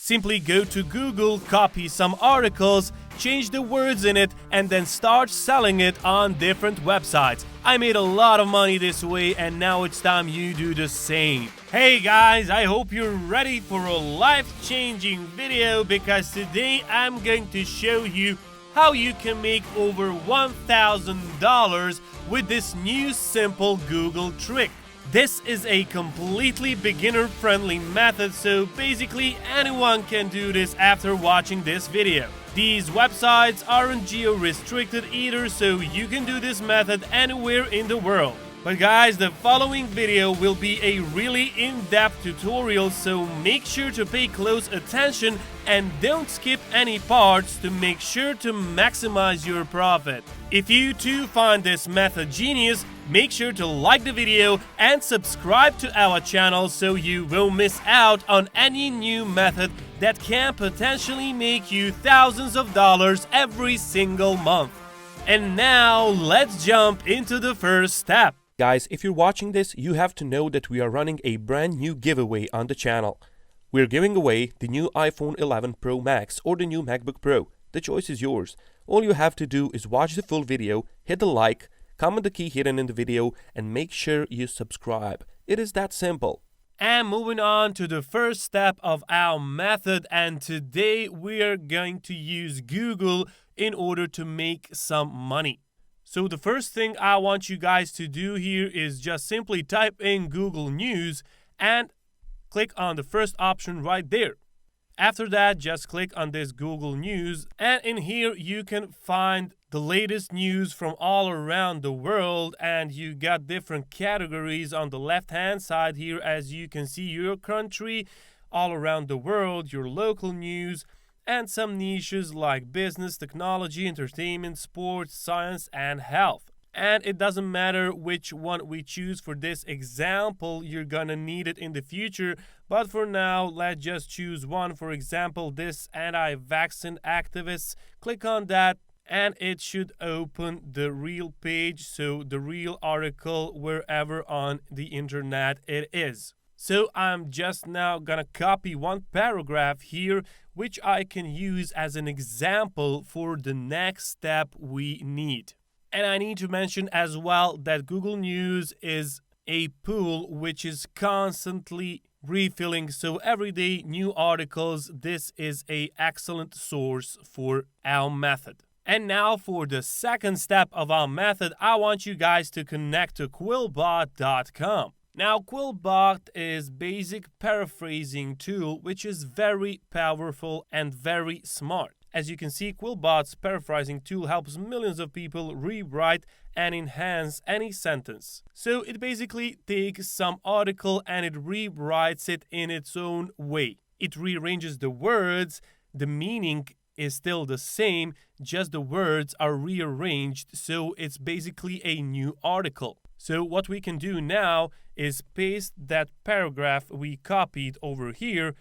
Simply go to Google, copy some articles, change the words in it, and then start selling it on different websites. I made a lot of money this way, and now it's time you do the same. Hey guys, I hope you're ready for a life-changing video, because today I'm going to show you how you can make over $1,000 with this new simple Google trick. This is a completely beginner-friendly method, so basically anyone can do this after watching this video. These websites aren't geo-restricted either, so you can do this method anywhere in the world. But guys, the following video will be a really in-depth tutorial, so make sure to pay close attention and don't skip any parts to make sure to maximize your profit. If you too find this method genius, make sure to like the video and subscribe to our channel so you won't miss out on any new method that can potentially make you thousands of dollars every single month. And now let's jump into the first step. Guys, if you're watching this, you have to know that we are running a brand new giveaway on the channel. We're giving away the new iPhone 11 Pro Max or the new MacBook Pro. The choice is yours. All you have to do is watch the full video, hit the like, comment the key hidden in the video, and make sure you subscribe. It is that simple. And moving on to the first step of our method, and today we are going to use Google in order to make some money. So the first thing I want you guys to do here is just simply type in Google News and click on the first option right there. After that, just click on this Google News, and in here you can find the latest news from all around the world, and you got different categories on the left hand side here. As you can see, your country, all around the world, your local news, and some niches like business, technology, entertainment, sports, science, and health. And it doesn't matter which one we choose for this example, you're gonna need it in the future. But for now, let's just choose one. For example, this anti-vaccine activists. Click on that and it should open the real page, so the real article wherever on the internet it is. So I'm just now gonna copy one paragraph here, which I can use as an example for the next step we need. And I need to mention as well that Google News is a pool which is constantly refilling, so every day new articles. This is an excellent source for our method. And now for the second step of our method, I want you guys to connect to quillbot.com. Now, Quillbot is basic paraphrasing tool which is very powerful and very smart. As you can see, Quillbot's paraphrasing tool helps millions of people rewrite and enhance any sentence. So it basically takes some article and it rewrites it in its own way. It rearranges the words, the meaning is still the same, just the words are rearranged, so it's basically a new article. So what we can do now is paste that paragraph we copied over here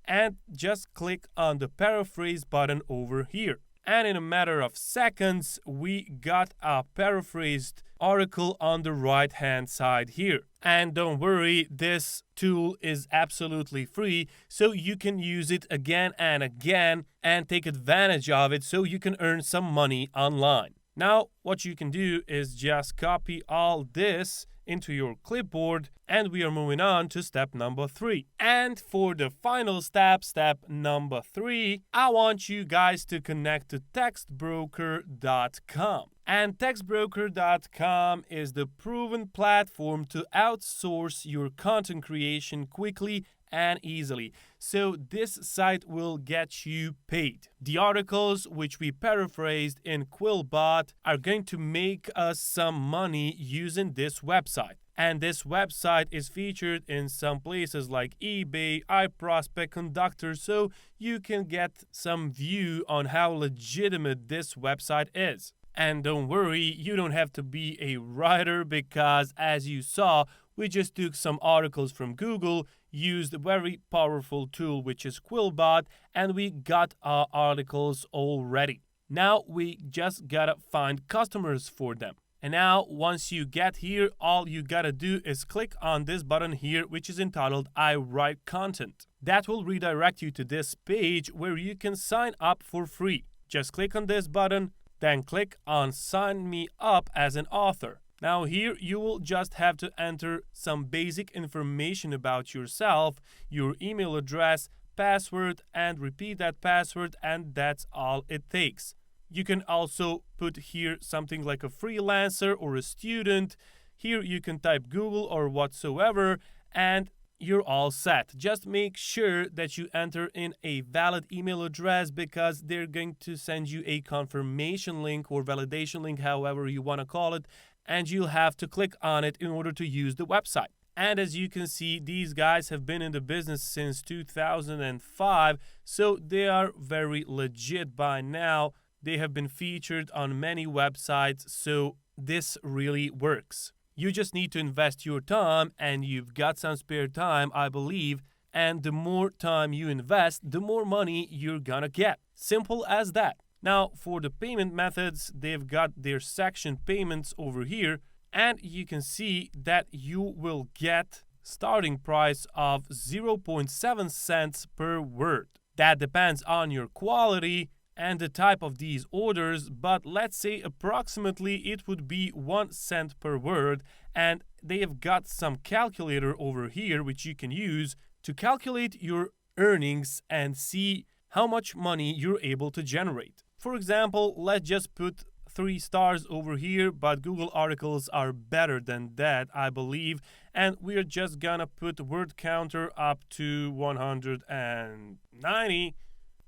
and just click on the paraphrase button over here. And in a matter of seconds, we got a paraphrased article on the right hand side here. And don't worry, this tool is absolutely free, so you can use it again and again and take advantage of it so you can earn some money online. Now, what you can do is just copy all this into your clipboard, and we are moving on to step number 3. And for the final step, step number 3, I want you guys to connect to textbroker.com. And textbroker.com is the proven platform to outsource your content creation quickly and easily. So this site will get you paid. The articles which we paraphrased in Quillbot are going to make us some money using this website. And this website is featured in some places like eBay, iProspect, Conductor, so you can get some view on how legitimate this website is. And don't worry, you don't have to be a writer, because as you saw, we just took some articles from Google, used a very powerful tool which is Quillbot, and we got our articles already. Now we just gotta find customers for them. And now once you get here, all you gotta do is click on this button here which is entitled I Write Content. that will redirect you to this page where you can sign up for free. Just click on this button, then click on Sign Me Up as an author. Now here you will just have to enter some basic information about yourself, your email address, password, and repeat that password, and that's all it takes. You can also put here something like a freelancer or a student. Here you can type Google or whatsoever, and you're all set. Just make sure that you enter in a valid email address because they're going to send you a confirmation link or validation link, however you want to call it, and you'll have to click on it in order to use the website. And as you can see, these guys have been in the business since 2005, so they are very legit by now. They have been featured on many websites, so this really works. You just need to invest your time, and you've got some spare time, I believe, and the more time you invest, the more money you're gonna get. Simple as that. Now, for the payment methods, they've got their section payments over here, and you can see that you will get starting price of 0.7 cents per word. That depends on your quality and the type of these orders, but let's say approximately it would be 1 cent per word, and they have got some calculator over here which you can use to calculate your earnings and see how much money you're able to generate. For example, let's just put 3 stars over here, but Google articles are better than that, I believe, and we're just gonna put word counter up to 190,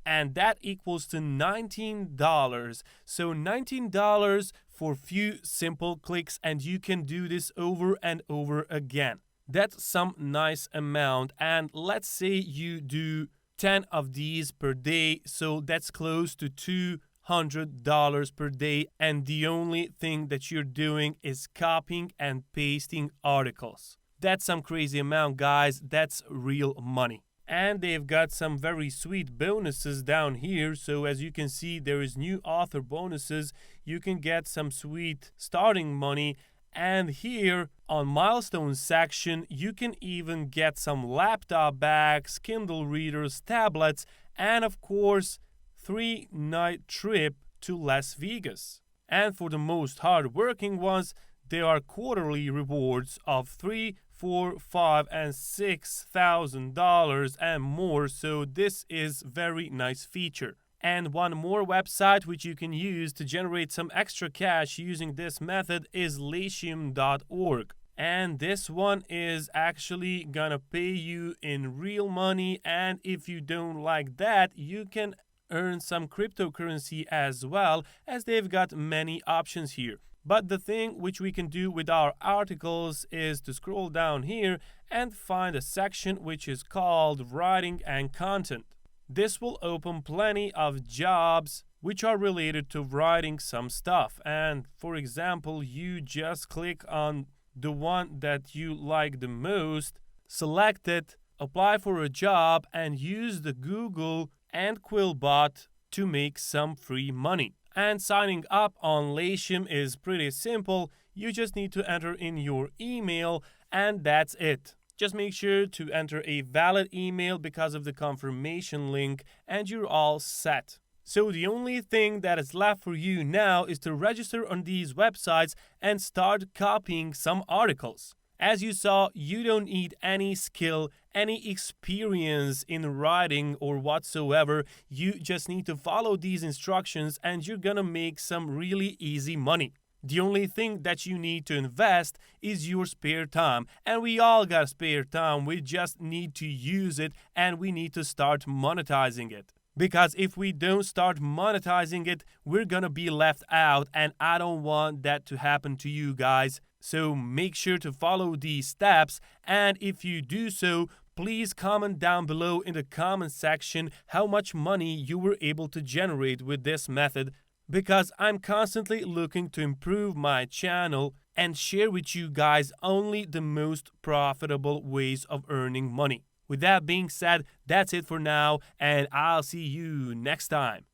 and that equals to $19. So $19 for few simple clicks, and you can do this over and over again. That's some nice amount, and let's say you do 10 of these per day, so that's close to $200 per day, and the only thing that you're doing is copying and pasting articles. That's some crazy amount, guys. That's real money. And they've got some very sweet bonuses down here. So as you can see, there is new author bonuses. You can get some sweet starting money. And here on milestone section, you can even get some laptop bags, Kindle readers, tablets, and of course, 3-night trip to Las Vegas. And for the most hard-working ones, there are quarterly rewards of $3,000, $4,000, $5,000, and $6,000 and more. So this is very nice feature. And one more website which you can use to generate some extra cash using this method is Latium.org. And this one is actually gonna pay you in real money, and if you don't like that, you can earn some cryptocurrency as well, as they've got many options here. But the thing which we can do with our articles is to scroll down here and find a section which is called Writing and Content. This will open plenty of jobs which are related to writing some stuff. And for example, you just click on the one that you like the most, select it, apply for a job, and use the Google and Quillbot to make some free money. And signing up on Latium is pretty simple. You just need to enter in your email, and that's it. Just make sure to enter a valid email because of the confirmation link, and you're all set. So the only thing that is left for you now is to register on these websites and start copying some articles. As you saw, you don't need any skill, any experience in writing or whatsoever. You just need to follow these instructions and you're gonna make some really easy money. The only thing that you need to invest is your spare time. And we all got spare time. We just need to use it and we need to start monetizing it. Because if we don't start monetizing it, we're gonna be left out, and I don't want that to happen to you guys. So make sure to follow these steps, and if you do so, please comment down below in the comment section how much money you were able to generate with this method, because I'm constantly looking to improve my channel and share with you guys only the most profitable ways of earning money. With that being said, that's it for now, and I'll see you next time.